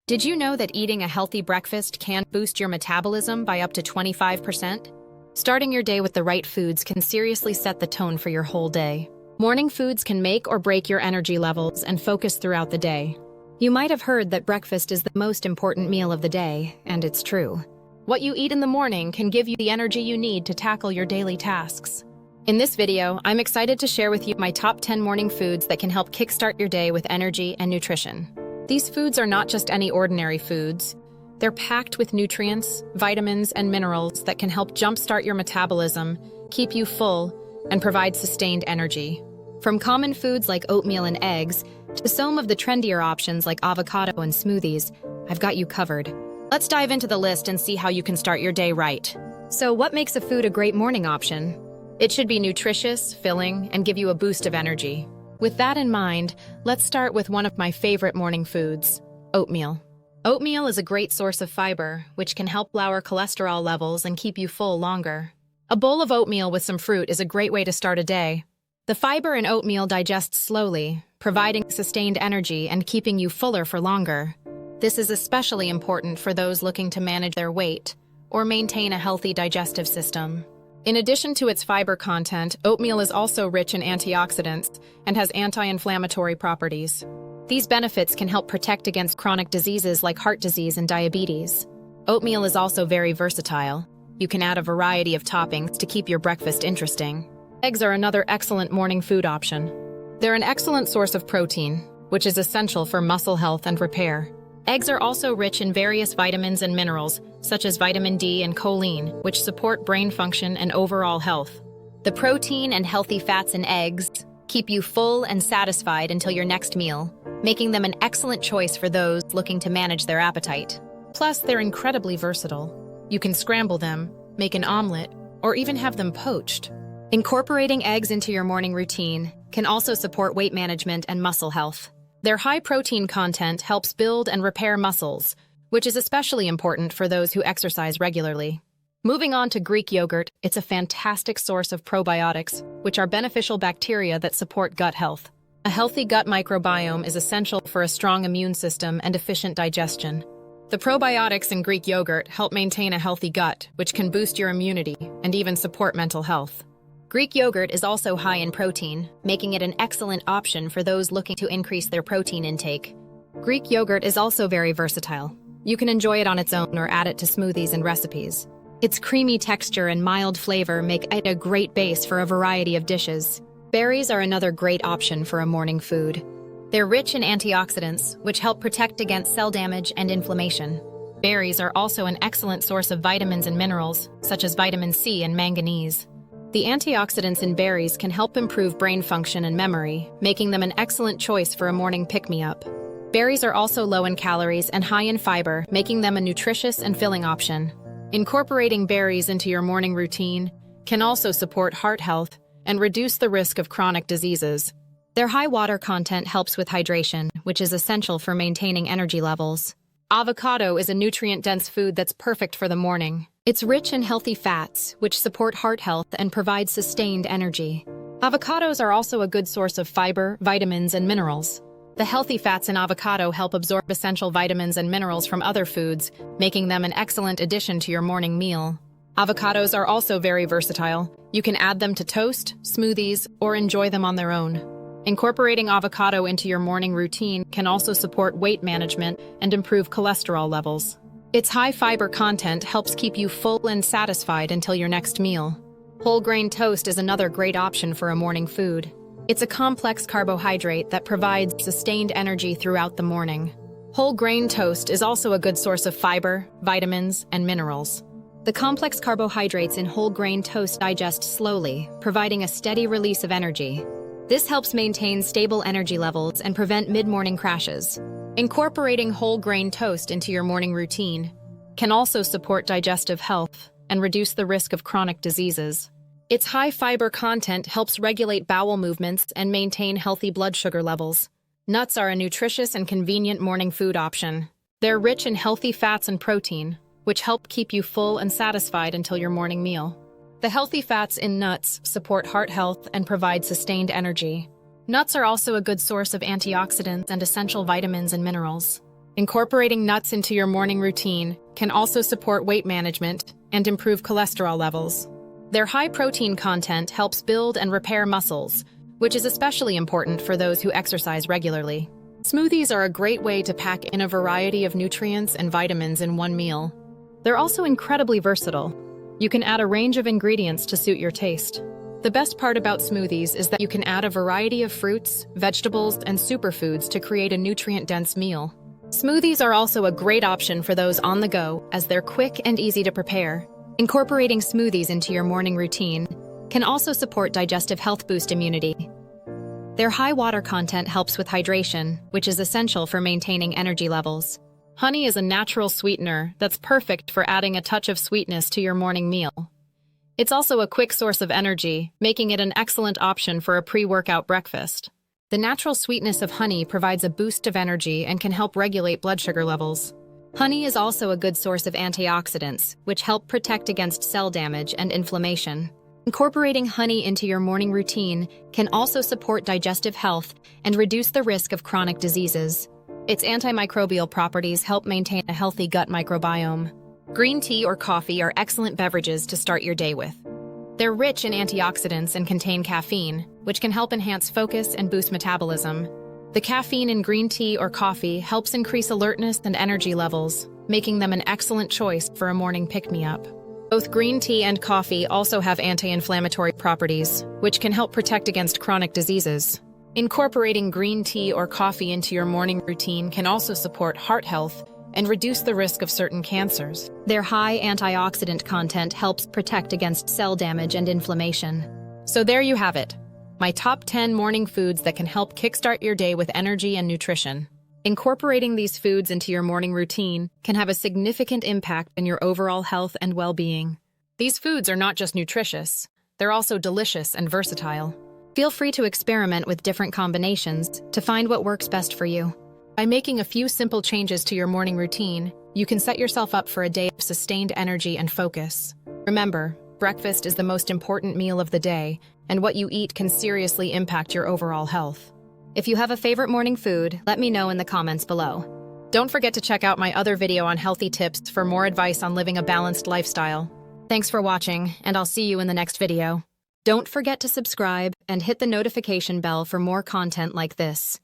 Did you know that eating a healthy breakfast can boost your metabolism by up to 25%? Starting your day with the right foods can seriously set the tone for your whole day. Morning foods can make or break your energy levels and focus throughout the day. You might have heard that breakfast is the most important meal of the day, and it's true. What you eat in the morning can give you the energy you need to tackle your daily tasks. In this video, I'm excited to share with you my top 10 morning foods that can help kickstart your day with energy and nutrition. These foods are not just any ordinary foods. They're packed with nutrients, vitamins, and minerals that can help jumpstart your metabolism, keep you full, and provide sustained energy. From common foods like oatmeal and eggs, to some of the trendier options like avocado and smoothies, I've got you covered. Let's dive into the list and see how you can start your day right. So what makes a food a great morning option? It should be nutritious, filling, and give you a boost of energy. With that in mind, let's start with one of my favorite morning foods, oatmeal. Oatmeal is a great source of fiber, which can help lower cholesterol levels and keep you full longer. A bowl of oatmeal with some fruit is a great way to start a day. The fiber in oatmeal digests slowly, providing sustained energy and keeping you fuller for longer. This is especially important for those looking to manage their weight or maintain a healthy digestive system. In addition to its fiber content, oatmeal is also rich in antioxidants and has anti-inflammatory properties. These benefits can help protect against chronic diseases like heart disease and diabetes. Oatmeal is also very versatile. You can add a variety of toppings to keep your breakfast interesting. Eggs are another excellent morning food option. They're an excellent source of protein, which is essential for muscle health and repair. Eggs are also rich in various vitamins and minerals, such as vitamin D and choline, which support brain function and overall health. The protein and healthy fats in eggs keep you full and satisfied until your next meal, making them an excellent choice for those looking to manage their appetite. Plus, they're incredibly versatile. You can scramble them, make an omelet, or even have them poached. Incorporating eggs into your morning routine can also support weight management and muscle health. Their high protein content helps build and repair muscles, which is especially important for those who exercise regularly. Moving on to Greek yogurt, it's a fantastic source of probiotics, which are beneficial bacteria that support gut health. A healthy gut microbiome is essential for a strong immune system and efficient digestion. The probiotics in Greek yogurt help maintain a healthy gut, which can boost your immunity and even support mental health. Greek yogurt is also high in protein, making it an excellent option for those looking to increase their protein intake. Greek yogurt is also very versatile. You can enjoy it on its own or add it to smoothies and recipes. Its creamy texture and mild flavor make it a great base for a variety of dishes. Berries are another great option for a morning food. They're rich in antioxidants, which help protect against cell damage and inflammation. Berries are also an excellent source of vitamins and minerals, such as vitamin C and manganese. The antioxidants in berries can help improve brain function and memory, making them an excellent choice for a morning pick-me-up. Berries are also low in calories and high in fiber, making them a nutritious and filling option. Incorporating berries into your morning routine can also support heart health and reduce the risk of chronic diseases. Their high water content helps with hydration, which is essential for maintaining energy levels. Avocado is a nutrient-dense food that's perfect for the morning. It's rich in healthy fats, which support heart health and provide sustained energy. Avocados are also a good source of fiber, vitamins, and minerals. The healthy fats in avocado help absorb essential vitamins and minerals from other foods, making them an excellent addition to your morning meal. Avocados are also very versatile. You can add them to toast, smoothies, or enjoy them on their own. Incorporating avocado into your morning routine can also support weight management and improve cholesterol levels. Its high fiber content helps keep you full and satisfied until your next meal. Whole grain toast is another great option for a morning food. It's a complex carbohydrate that provides sustained energy throughout the morning. Whole grain toast is also a good source of fiber, vitamins, and minerals. The complex carbohydrates in whole grain toast digest slowly, providing a steady release of energy. This helps maintain stable energy levels and prevent mid-morning crashes. Incorporating whole grain toast into your morning routine can also support digestive health and reduce the risk of chronic diseases. Its high fiber content helps regulate bowel movements and maintain healthy blood sugar levels. Nuts are a nutritious and convenient morning food option. They're rich in healthy fats and protein, which help keep you full and satisfied until your morning meal. The healthy fats in nuts support heart health and provide sustained energy. Nuts are also a good source of antioxidants and essential vitamins and minerals. Incorporating nuts into your morning routine can also support weight management and improve cholesterol levels. Their high protein content helps build and repair muscles, which is especially important for those who exercise regularly. Smoothies are a great way to pack in a variety of nutrients and vitamins in one meal. They're also incredibly versatile. You can add a range of ingredients to suit your taste. The best part about smoothies is that you can add a variety of fruits, vegetables, and superfoods to create a nutrient-dense meal. Smoothies are also a great option for those on the go, as they're quick and easy to prepare. Incorporating smoothies into your morning routine can also support digestive health, boost immunity. Their high water content helps with hydration, which is essential for maintaining energy levels. Honey is a natural sweetener that's perfect for adding a touch of sweetness to your morning meal. It's also a quick source of energy, making it an excellent option for a pre-workout breakfast. The natural sweetness of honey provides a boost of energy and can help regulate blood sugar levels. Honey is also a good source of antioxidants, which help protect against cell damage and inflammation. Incorporating honey into your morning routine can also support digestive health and reduce the risk of chronic diseases. Its antimicrobial properties help maintain a healthy gut microbiome. Green tea or coffee are excellent beverages to start your day with. They're rich in antioxidants and contain caffeine, which can help enhance focus and boost metabolism. The caffeine in green tea or coffee helps increase alertness and energy levels, making them an excellent choice for a morning pick-me-up. Both green tea and coffee also have anti-inflammatory properties, which can help protect against chronic diseases. Incorporating green tea or coffee into your morning routine can also support heart health and reduce the risk of certain cancers. Their high antioxidant content helps protect against cell damage and inflammation. So there you have it, my top 10 morning foods that can help kickstart your day with energy and nutrition. Incorporating these foods into your morning routine can have a significant impact on your overall health and well-being. These foods are not just nutritious, they're also delicious and versatile. Feel free to experiment with different combinations to find what works best for you. By making a few simple changes to your morning routine, you can set yourself up for a day of sustained energy and focus. Remember, breakfast is the most important meal of the day, and what you eat can seriously impact your overall health. If you have a favorite morning food, let me know in the comments below. Don't forget to check out my other video on healthy tips for more advice on living a balanced lifestyle. Thanks for watching, and I'll see you in the next video. Don't forget to subscribe and hit the notification bell for more content like this.